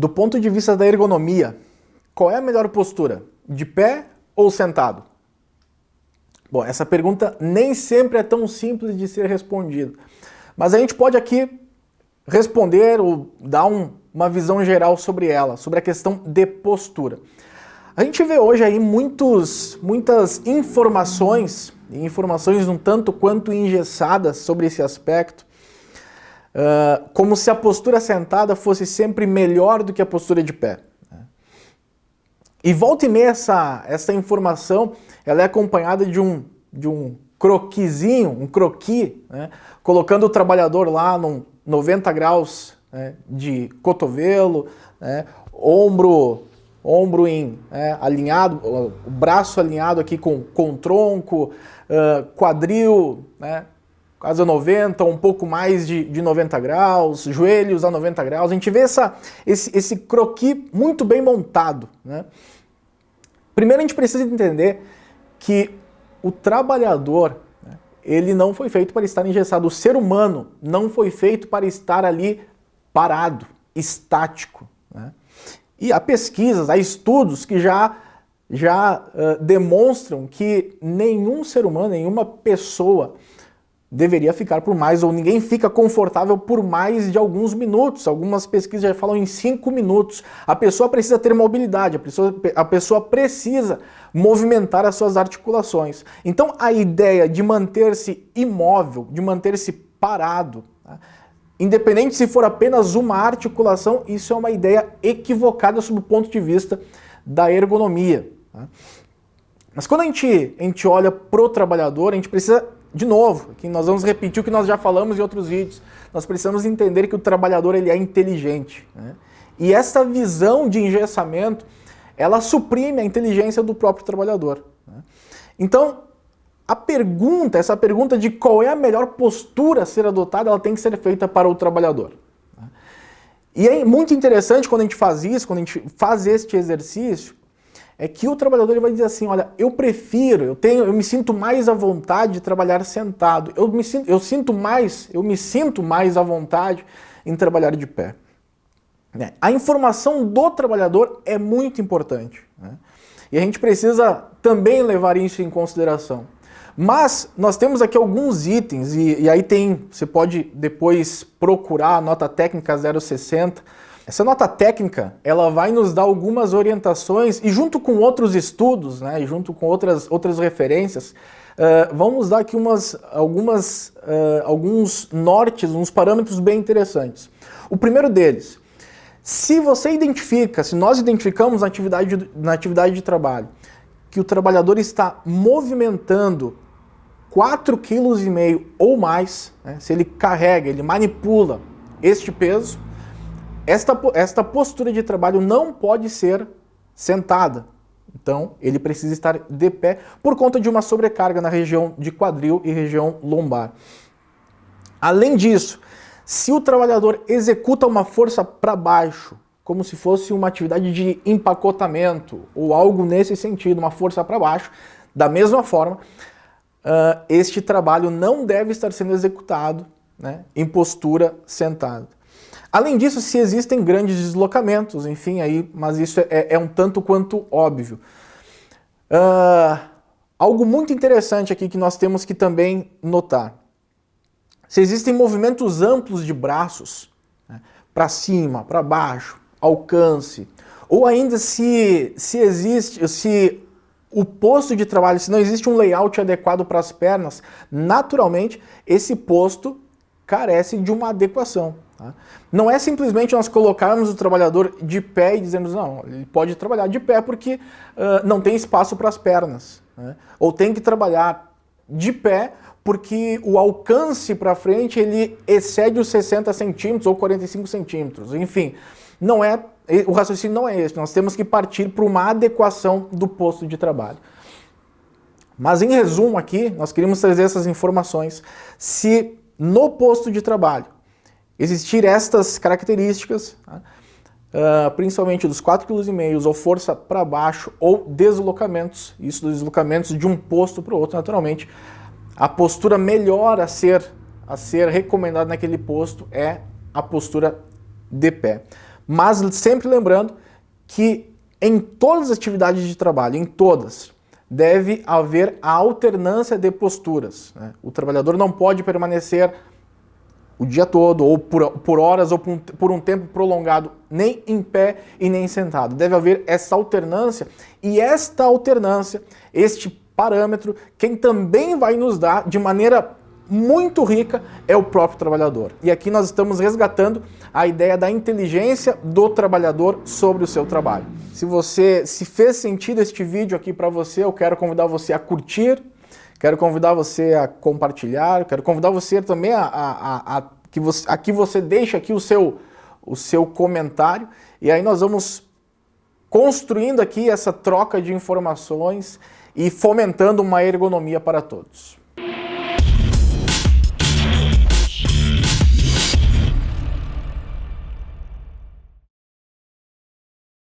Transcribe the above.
Do ponto de vista da ergonomia, qual é a melhor postura? De pé ou sentado? Bom, essa pergunta nem sempre é tão simples de ser respondida, mas a gente pode aqui responder ou dar uma visão geral sobre ela, sobre a questão de postura. A gente vê hoje aí muitas informações um tanto quanto engessadas sobre esse aspecto, como se a postura sentada fosse sempre melhor do que a postura de pé. E volta e meia essa informação ela é acompanhada de um croquisinho, um croquis, né, colocando o trabalhador lá num 90 graus, né, de cotovelo, né, ombro alinhado, o braço alinhado aqui com o tronco, quadril, né, quase a 90, um pouco mais de 90 graus, joelhos a 90 graus. A gente vê esse croquis muito bem montado, né? Primeiro a gente precisa entender que o trabalhador, né, ele não foi feito para estar engessado. O ser humano não foi feito para estar ali parado, estático, né? E há pesquisas, há estudos que já demonstram que nenhum ser humano, nenhuma pessoa deveria ficar por mais, ou ninguém fica confortável por mais de alguns minutos. Algumas pesquisas já falam em 5 minutos. A pessoa precisa ter mobilidade, a pessoa precisa movimentar as suas articulações. Então a ideia de manter-se imóvel, de manter-se parado, tá? Independente se for apenas uma articulação, isso é uma ideia equivocada sob o ponto de vista da ergonomia, tá? Mas quando a gente olha para o trabalhador, a gente precisa, de novo, aqui nós vamos repetir o que nós já falamos em outros vídeos, nós precisamos entender que o trabalhador ele é inteligente, né? E essa visão de engessamento, ela suprime a inteligência do próprio trabalhador, né? Então, essa pergunta de qual é a melhor postura a ser adotada, ela tem que ser feita para o trabalhador. E é muito interessante quando a gente faz isso, quando a gente faz este exercício, é que o trabalhador ele vai dizer assim, olha, eu me sinto mais à vontade de trabalhar sentado, eu me sinto mais à vontade em trabalhar de pé. A informação do trabalhador é muito importante, né? E a gente precisa também levar isso em consideração. Mas nós temos aqui alguns itens, e aí você pode depois procurar a nota técnica 060. Essa nota técnica, ela vai nos dar algumas orientações, e junto com outros estudos, né, e junto com outras referências, vamos dar aqui alguns nortes, uns parâmetros bem interessantes. O primeiro deles, se nós identificamos na atividade de trabalho, que o trabalhador está movimentando 4,5 kg ou mais, né, se ele carrega, ele manipula este peso, esta postura de trabalho não pode ser sentada. Então, ele precisa estar de pé por conta de uma sobrecarga na região de quadril e região lombar. Além disso, se o trabalhador executa uma força para baixo, como se fosse uma atividade de empacotamento ou algo nesse sentido, uma força para baixo, da mesma forma, este trabalho não deve estar sendo executado, né, em postura sentada. Além disso, se existem grandes deslocamentos, enfim, mas isso é um tanto quanto óbvio. Algo muito interessante aqui que nós temos que também notar. Se existem movimentos amplos de braços, né, para cima, para baixo, alcance, ou ainda se o posto de trabalho, se não existe um layout adequado para as pernas, naturalmente esse posto carece de uma adequação, tá? Não é simplesmente nós colocarmos o trabalhador de pé e dizermos, não, ele pode trabalhar de pé porque não tem espaço para as pernas, né? Ou tem que trabalhar de pé porque o alcance para frente ele excede os 60 centímetros ou 45 centímetros, enfim. O raciocínio não é esse, nós temos que partir para uma adequação do posto de trabalho. Mas em resumo aqui, nós queríamos trazer essas informações. Se no posto de trabalho existir estas características, tá, principalmente dos 4,5 kg ou força para baixo ou deslocamentos, isso dos deslocamentos de um posto para o outro, naturalmente, a postura melhor a ser recomendada naquele posto é a postura de pé. Mas sempre lembrando que em todas as atividades de trabalho, em todas, deve haver a alternância de posturas, né? O trabalhador não pode permanecer o dia todo, ou por horas, ou por um tempo prolongado, nem em pé e nem sentado. Deve haver essa alternância, e esta alternância, este parâmetro, quem também vai nos dar de maneira muito rica é o próprio trabalhador. E aqui nós estamos resgatando a ideia da inteligência do trabalhador sobre o seu trabalho. Se fez sentido este vídeo aqui para você, eu quero convidar você a curtir, quero convidar você a compartilhar, quero convidar você também a que você deixe aqui o seu comentário, e aí nós vamos construindo aqui essa troca de informações e fomentando uma ergonomia para todos.